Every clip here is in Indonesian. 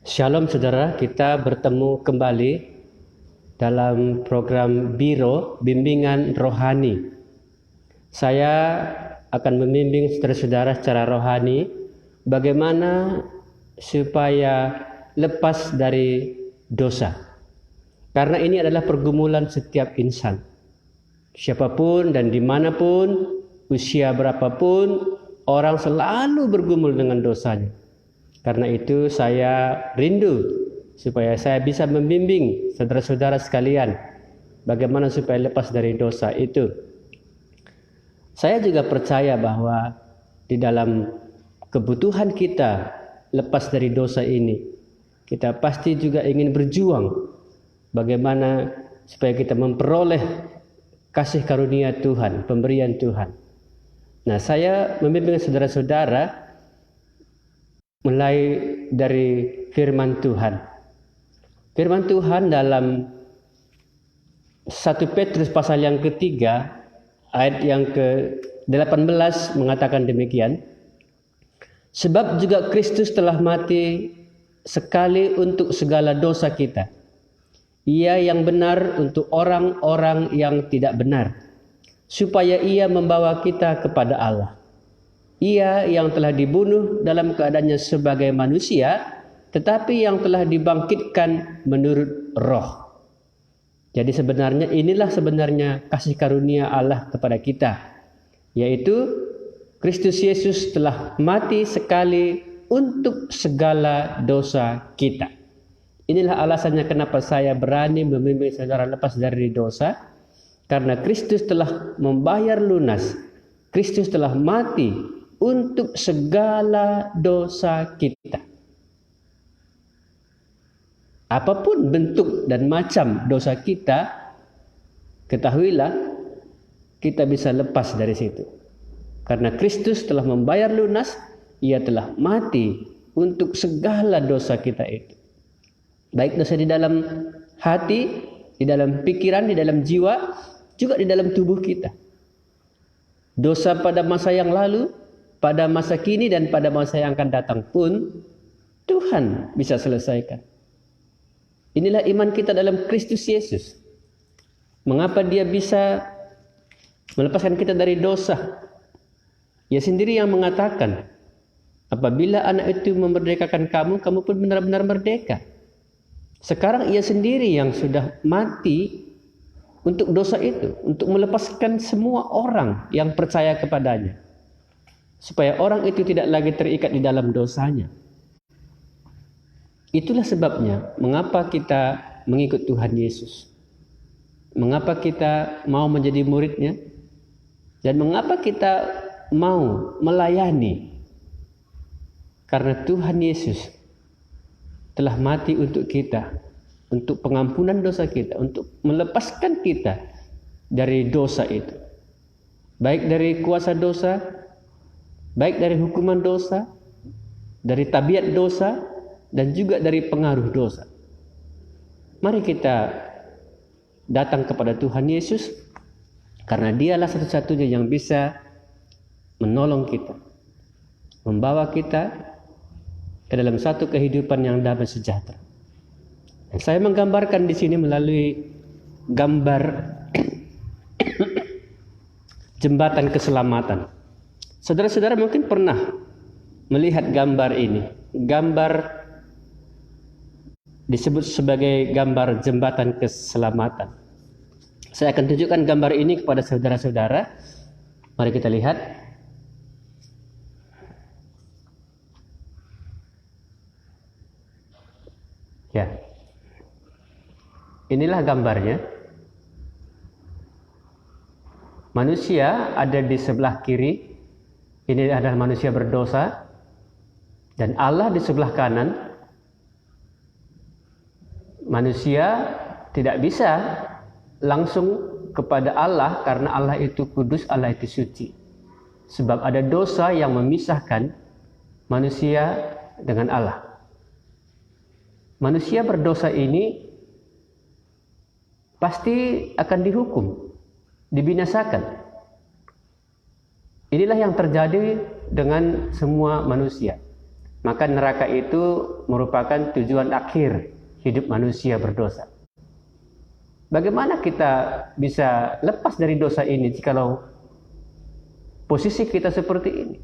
Shalom saudara, kita bertemu kembali dalam program Biro Bimbingan Rohani. Saya akan membimbing saudara-saudara secara rohani bagaimana supaya lepas dari dosa. Karena ini adalah pergumulan setiap insan. Siapapun dan dimanapun, usia berapapun, orang selalu bergumul dengan dosanya. Karena itu saya rindu supaya saya bisa membimbing saudara-saudara sekalian bagaimana supaya lepas dari dosa itu. Saya juga percaya bahwa di dalam kebutuhan kita lepas dari dosa ini, kita pasti juga ingin berjuang bagaimana supaya kita memperoleh kasih karunia Tuhan, pemberian Tuhan. Nah, saya membimbing saudara-saudara mulai dari firman Tuhan. Firman Tuhan dalam 1 Petrus pasal yang ketiga, ayat yang ke-18 mengatakan demikian. Sebab juga Kristus telah mati sekali untuk segala dosa kita. Ia yang benar untuk orang-orang yang tidak benar, supaya ia membawa kita kepada Allah. Ia yang telah dibunuh dalam keadaannya sebagai manusia, tetapi yang telah dibangkitkan menurut roh. Jadi inilah sebenarnya kasih karunia Allah kepada kita, yaitu Kristus Yesus telah mati sekali untuk segala dosa kita. Inilah alasannya kenapa saya berani membimbing saudara lepas dari dosa, karena Kristus telah membayar lunas. Kristus telah mati untuk segala dosa kita. Apapun bentuk dan macam dosa kita, ketahuilah kita bisa lepas dari situ. Karena Kristus telah membayar lunas, ia telah mati untuk segala dosa kita itu. Baik dosa di dalam hati, di dalam pikiran, di dalam jiwa, juga di dalam tubuh kita. Dosa pada masa yang lalu, pada masa kini dan pada masa yang akan datang pun Tuhan bisa selesaikan. Inilah iman kita dalam Kristus Yesus. Mengapa dia bisa melepaskan kita dari dosa? Ia sendiri yang mengatakan, apabila anak itu memerdekakan kamu, kamu pun benar-benar merdeka. Sekarang ia sendiri yang sudah mati untuk dosa itu, untuk melepaskan semua orang yang percaya kepadanya, supaya orang itu tidak lagi terikat di dalam dosanya. Itulah sebabnya mengapa kita mengikut Tuhan Yesus, mengapa kita mau menjadi muridnya, dan mengapa kita mau melayani. Karena Tuhan Yesus telah mati untuk kita, untuk pengampunan dosa kita, untuk melepaskan kita dari dosa itu, baik dari kuasa dosa, baik dari hukuman dosa, dari tabiat dosa, dan juga dari pengaruh dosa. Mari kita datang kepada Tuhan Yesus, karena dialah satu-satunya yang bisa menolong kita, membawa kita ke dalam satu kehidupan yang damai sejahtera. Dan saya menggambarkan di sini melalui gambar jembatan keselamatan. Saudara-saudara mungkin pernah melihat gambar ini. Gambar disebut sebagai gambar jembatan keselamatan. Saya akan tunjukkan gambar ini kepada saudara-saudara. Mari kita lihat. Ya. Inilah gambarnya. Manusia ada di sebelah kiri. Ini adalah manusia berdosa, dan Allah di sebelah kanan. Manusia tidak bisa langsung kepada Allah karena Allah itu kudus, Allah itu suci. Sebab ada dosa yang memisahkan manusia dengan Allah. Manusia berdosa ini pasti akan dihukum, dibinasakan. Inilah yang terjadi dengan semua manusia. maka neraka itu merupakan tujuan akhir hidup manusia berdosa. Bagaimana kita bisa lepas dari dosa ini jikalau posisi kita seperti ini?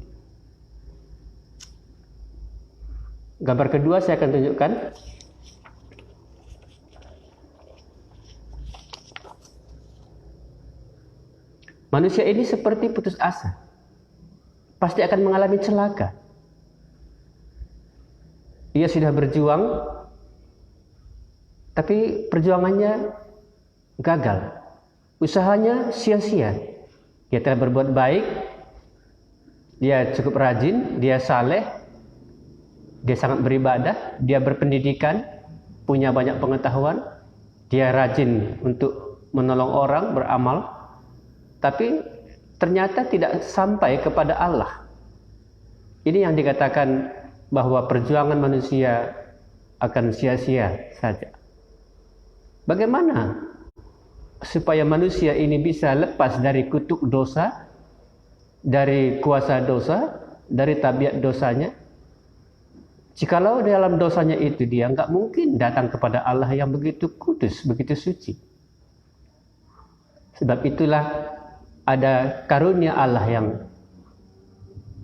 Gambar kedua saya akan tunjukkan. Manusia ini seperti putus asa. Pasti akan mengalami celaka. Ia sudah berjuang, tapi perjuangannya gagal. Usahanya sia-sia. Dia telah berbuat baik, dia cukup rajin, dia saleh, dia sangat beribadah, dia berpendidikan, punya banyak pengetahuan, dia rajin untuk menolong orang, beramal, tapi ternyata tidak sampai kepada Allah. Ini yang dikatakan bahwa perjuangan manusia akan sia-sia saja. Bagaimana supaya manusia ini bisa lepas dari kutuk dosa, dari kuasa dosa, dari tabiat dosanya? Jikalau dalam dosanya itu dia nggak mungkin datang kepada Allah yang begitu kudus, begitu suci. Sebab itulah ada karunia Allah yang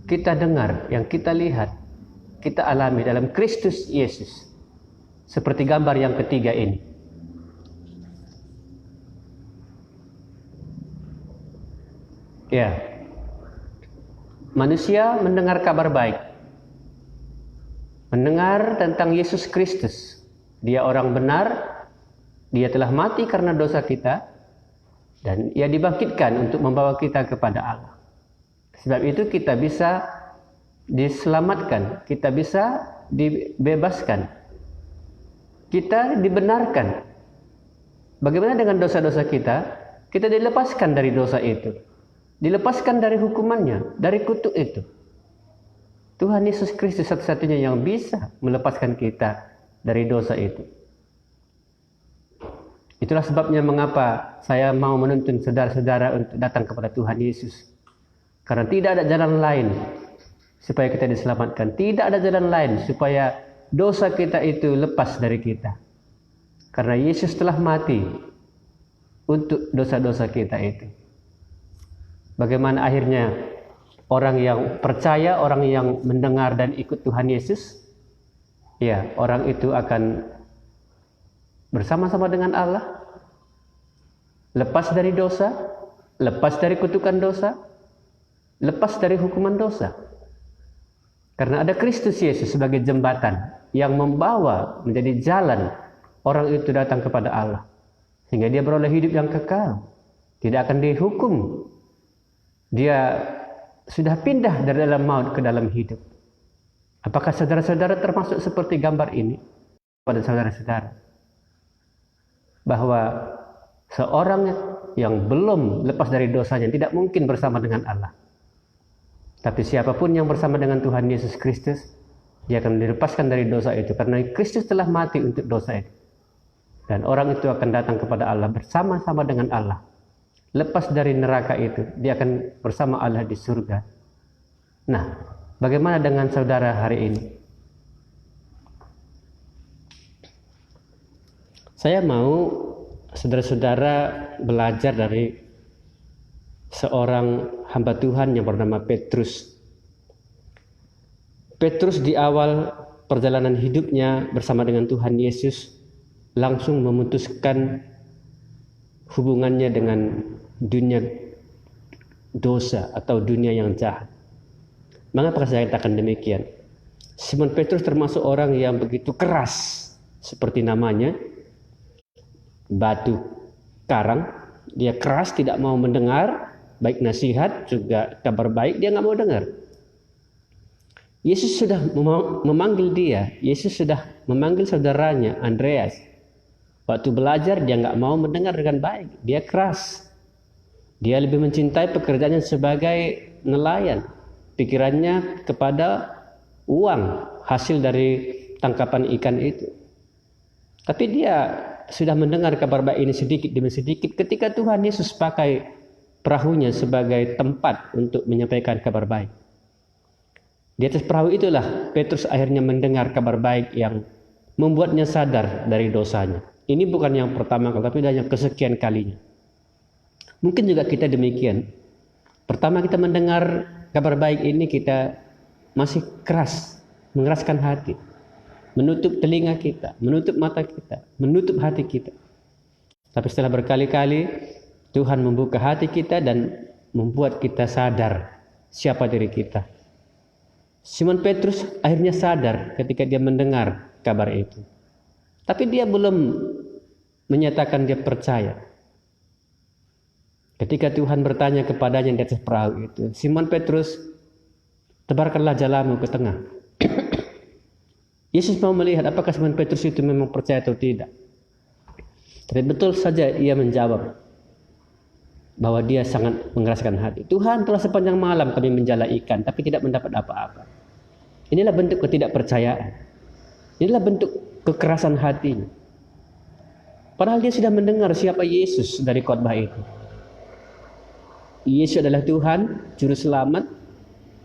kita dengar, yang kita lihat, kita alami dalam Kristus Yesus. Seperti gambar yang ketiga ini. Ya. Manusia mendengar kabar baik. Mendengar tentang Yesus Kristus. Dia orang benar, dia telah mati karena dosa kita, dan ia dibangkitkan untuk membawa kita kepada Allah. Sebab itu kita bisa diselamatkan, kita bisa dibebaskan, kita dibenarkan. Bagaimana dengan dosa-dosa kita? Kita dilepaskan dari dosa itu, dilepaskan dari hukumannya, dari kutuk itu. Tuhan Yesus Kristus satu-satunya yang bisa melepaskan kita dari dosa itu. Itulah sebabnya mengapa saya mau menuntun saudara-saudara untuk datang kepada Tuhan Yesus. Karena tidak ada jalan lain supaya kita diselamatkan. Tidak ada jalan lain supaya dosa kita itu lepas dari kita. Karena Yesus telah mati untuk dosa-dosa kita itu. Bagaimana akhirnya orang yang percaya, orang yang mendengar dan ikut Tuhan Yesus? Ya, orang itu akan bersama-sama dengan Allah, lepas dari dosa, lepas dari kutukan dosa, lepas dari hukuman dosa. Karena ada Kristus Yesus sebagai jembatan yang membawa menjadi jalan orang itu datang kepada Allah, sehingga dia beroleh hidup yang kekal, tidak akan dihukum. Dia sudah pindah dari dalam maut ke dalam hidup. Apakah saudara-saudara termasuk seperti gambar ini? Pada saudara-saudara, bahwa seorang yang belum lepas dari dosanya tidak mungkin bersama dengan Allah. Tapi siapapun yang bersama dengan Tuhan Yesus Kristus, dia akan dilepaskan dari dosa itu, karena Kristus telah mati untuk dosa itu. Dan orang itu akan datang kepada Allah bersama-sama dengan Allah. Lepas dari neraka itu, dia akan bersama Allah di surga. Nah, bagaimana dengan saudara hari ini? Saya mau saudara-saudara belajar dari seorang hamba Tuhan yang bernama Petrus. Petrus di awal perjalanan hidupnya bersama dengan Tuhan Yesus langsung memutuskan hubungannya dengan dunia dosa atau dunia yang jahat. Mengapa saya katakan demikian? Simon Petrus termasuk orang yang begitu keras, seperti namanya, batu karang. Dia keras, tidak mau mendengar baik nasihat juga kabar baik, dia nggak mau dengar. Yesus sudah memanggil dia, Yesus sudah memanggil saudaranya Andreas. Waktu belajar dia nggak mau mendengar dengan baik, dia keras. Dia lebih mencintai pekerjaannya sebagai nelayan, pikirannya kepada uang hasil dari tangkapan ikan itu. Tapi dia sudah mendengar kabar baik ini sedikit demi sedikit ketika Tuhan Yesus pakai perahunya sebagai tempat untuk menyampaikan kabar baik. Di atas perahu itulah Petrus akhirnya mendengar kabar baik yang membuatnya sadar dari dosanya. Ini bukan yang pertama kali, tapi yang kesekian kalinya. Mungkin juga kita demikian. Pertama kita mendengar kabar baik ini, kita masih keras, mengeraskan hati, menutup telinga kita, menutup mata kita, menutup hati kita. Tapi setelah berkali-kali Tuhan membuka hati kita dan membuat kita sadar siapa diri kita. Simon Petrus akhirnya sadar ketika dia mendengar kabar itu. Tapi dia belum menyatakan dia percaya. Ketika Tuhan bertanya kepadanya di atas perahu itu, Simon Petrus, tebarkanlah jalamu ke tengah. Yesus mau melihat apakah Simon Petrus itu memang percaya atau tidak. Tapi betul saja ia menjawab bahwa dia sangat mengeraskan hati. Tuhan, telah sepanjang malam kami menjala ikan, tapi tidak mendapat apa-apa. Inilah bentuk ketidakpercayaan. Inilah bentuk kekerasan hatinya. Padahal dia sudah mendengar siapa Yesus dari khotbah itu. Yesus adalah Tuhan, Juru Selamat.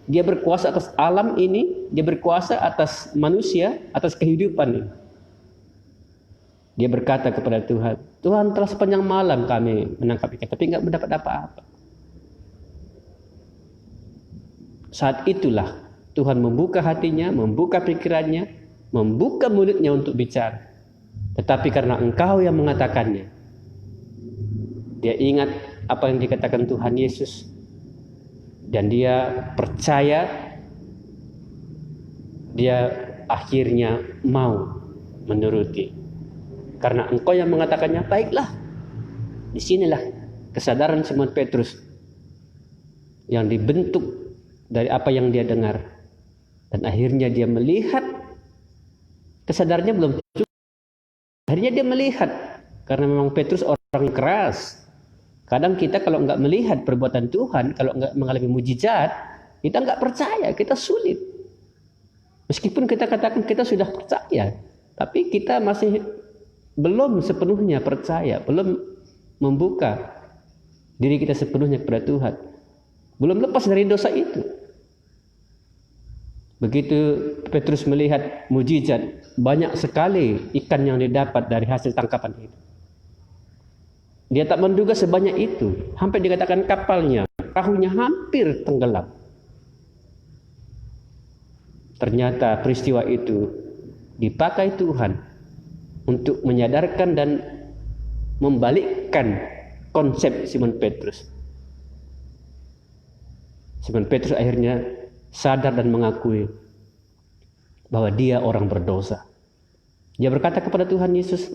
Dia berkuasa atas alam ini, dia berkuasa atas manusia, atas kehidupan ini. Dia berkata kepada Tuhan, Tuhan, telah sepanjang malam kami menangkap ikan, tapi enggak mendapat apa-apa. Saat itulah Tuhan membuka hatinya, membuka pikirannya, membuka mulutnya untuk bicara. Tetapi karena engkau yang mengatakannya, dia ingat apa yang dikatakan Tuhan Yesus, dan dia percaya, dia akhirnya mau menuruti. Karena engkau yang mengatakannya, baiklah. Disinilah kesadaran Simon Petrus yang dibentuk dari apa yang dia dengar. Dan akhirnya dia melihat, kesadarannya belum cukup. Akhirnya dia melihat, karena memang Petrus orang keras. Kadang kita kalau enggak melihat perbuatan Tuhan, kalau enggak mengalami mujizat, kita enggak percaya, kita sulit. Meskipun kita katakan kita sudah percaya, tapi kita masih belum sepenuhnya percaya, belum membuka diri kita sepenuhnya kepada Tuhan, belum lepas dari dosa itu. Begitu Petrus melihat mujizat, banyak sekali ikan yang didapat dari hasil tangkapan itu. Dia tak menduga sebanyak itu, sampai dikatakan kapalnya, perahunya hampir tenggelam. Ternyata peristiwa itu dipakai Tuhan untuk menyadarkan dan membalikkan konsep Simon Petrus. Simon Petrus akhirnya sadar dan mengakui bahwa dia orang berdosa. Dia berkata kepada Tuhan Yesus,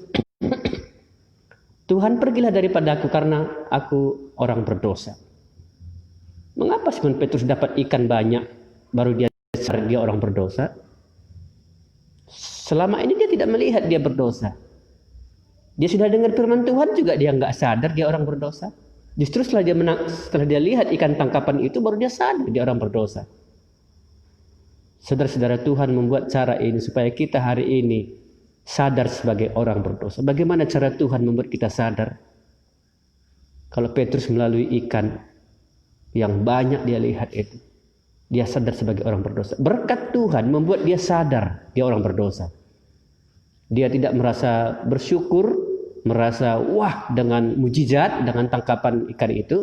Tuhan, pergilah daripadaku karena aku orang berdosa. Mengapa Simon Petrus dapat ikan banyak baru dia sadar dia orang berdosa? Selama ini dia tidak melihat dia berdosa. Dia sudah dengar firman Tuhan juga dia nggak sadar dia orang berdosa. Justru setelah dia lihat ikan tangkapan itu baru dia sadar dia orang berdosa. Saudara-saudara, Tuhan membuat cara ini supaya kita hari ini sadar sebagai orang berdosa. Bagaimana cara Tuhan membuat kita sadar? Kalau Petrus melalui ikan yang banyak dia lihat itu, dia sadar sebagai orang berdosa. Berkat Tuhan membuat dia sadar dia orang berdosa. Dia tidak merasa bersyukur, merasa wah dengan mujizat, dengan tangkapan ikan itu,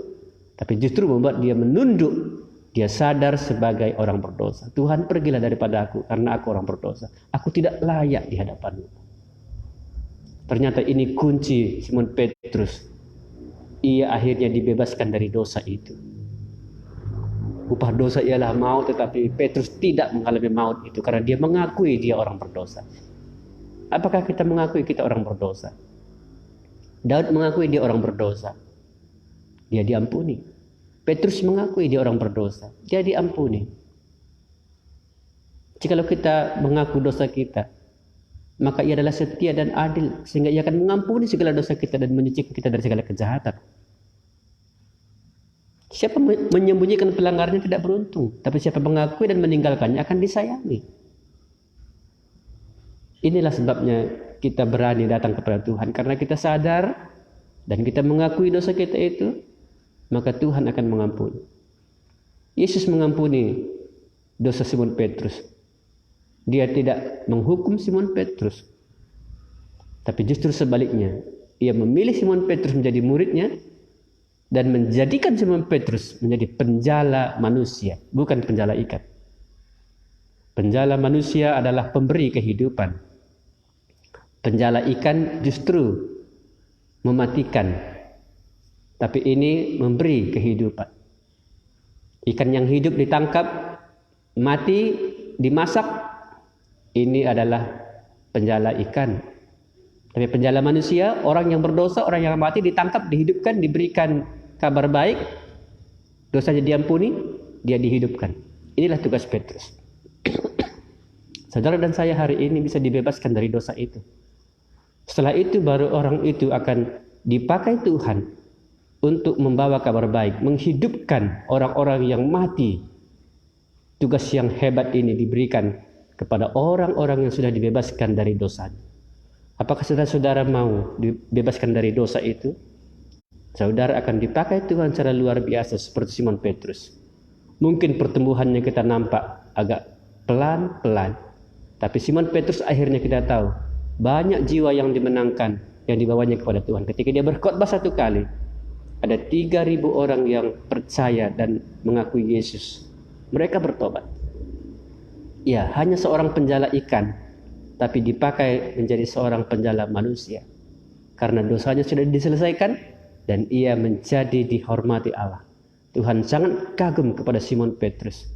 tapi justru membuat dia menunduk. Dia sadar sebagai orang berdosa. Tuhan, pergilah daripada aku karena aku orang berdosa. Aku tidak layak di hadapan-Mu. Ternyata ini kunci Simon Petrus. Ia akhirnya dibebaskan dari dosa itu. Upah dosa ialah maut, tetapi Petrus tidak mengalami maut itu karena dia mengakui dia orang berdosa. Apakah kita mengakui kita orang berdosa? Daud mengakui dia orang berdosa. Dia diampuni. Petrus mengakui dia orang berdosa. Dia diampuni. Jikalau kita mengaku dosa kita, maka ia adalah setia dan adil, sehingga ia akan mengampuni segala dosa kita dan menyucikan kita dari segala kejahatan. Siapa menyembunyikan pelanggarannya tidak beruntung, tapi siapa mengakui dan meninggalkannya akan disayangi. Inilah sebabnya kita berani datang kepada Tuhan, karena kita sadar dan kita mengakui dosa kita itu, maka Tuhan akan mengampuni. Yesus mengampuni dosa Simon Petrus. Dia tidak menghukum Simon Petrus, tapi justru sebaliknya, ia memilih Simon Petrus menjadi muridnya dan menjadikan Simon Petrus menjadi penjala manusia, bukan penjala ikan. Penjala manusia adalah pemberi kehidupan. Penjala ikan justru mematikan, tapi ini memberi kehidupan. Ikan yang hidup ditangkap, mati, dimasak, ini adalah penjala ikan. Tapi penjala manusia, orang yang berdosa, orang yang mati, ditangkap, dihidupkan, diberikan kabar baik, dosanya diampuni, dia dihidupkan. Inilah tugas Petrus. Saudara dan saya hari ini bisa dibebaskan dari dosa itu. Setelah itu baru orang itu akan dipakai Tuhan untuk membawa kabar baik, menghidupkan orang-orang yang mati. Tugas yang hebat ini diberikan kepada orang-orang yang sudah dibebaskan dari dosanya. Apakah saudara-saudara mau dibebaskan dari dosa itu? Saudara akan dipakai Tuhan secara luar biasa seperti Simon Petrus. Mungkin pertumbuhannya kita nampak agak pelan-pelan, tapi Simon Petrus akhirnya kita tahu banyak jiwa yang dimenangkan, yang dibawanya kepada Tuhan. Ketika dia berkhotbah satu kali, ada 3.000 orang yang percaya dan mengakui Yesus. Mereka bertobat. Ya, hanya seorang penjala ikan, tapi dipakai menjadi seorang penjala manusia. Karena dosanya sudah diselesaikan dan ia menjadi dihormati Allah. Tuhan sangat kagum kepada Simon Petrus.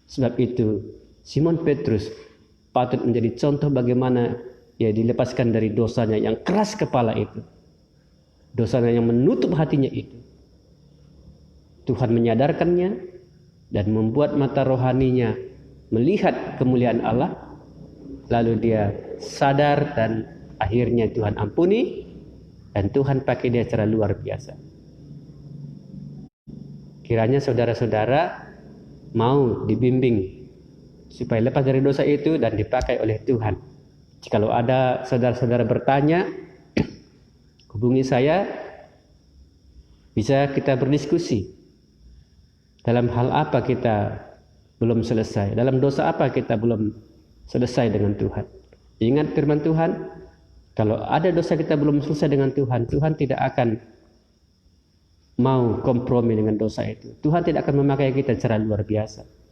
Sebab itu, Simon Petrus patut menjadi contoh bagaimana ia dilepaskan dari dosanya yang keras kepala itu. Dosanya yang menutup hatinya itu. Tuhan menyadarkannya dan membuat mata rohaninya melihat kemuliaan Allah, lalu dia sadar dan akhirnya Tuhan ampuni dan Tuhan pakai dia secara luar biasa. Kiranya saudara-saudara mau dibimbing supaya lepas dari dosa itu dan dipakai oleh Tuhan. Jikalau ada saudara-saudara bertanya, hubungi saya, bisa kita berdiskusi. Dalam hal apa kita belum selesai? Dalam dosa apa kita belum selesai dengan Tuhan? Ingat firman Tuhan, kalau ada dosa kita belum selesai dengan Tuhan, Tuhan tidak akan mau kompromi dengan dosa itu. Tuhan tidak akan memakai kita secara luar biasa.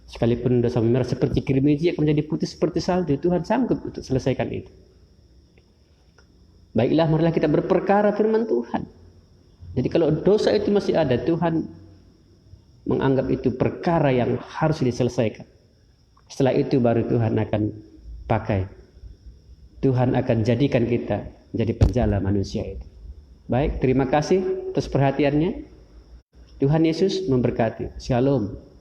Sekalipun dosa merah seperti kirmiji akan menjadi putih seperti salju, Tuhan sanggup untuk selesaikan itu. Baiklah, marilah kita berperkara firman Tuhan. Jadi kalau dosa itu masih ada, Tuhan menganggap itu perkara yang harus diselesaikan. Setelah itu baru Tuhan akan pakai. Tuhan akan jadikan kita menjadi penjala manusia itu. Baik, terima kasih atas perhatiannya. Tuhan Yesus memberkati. Shalom.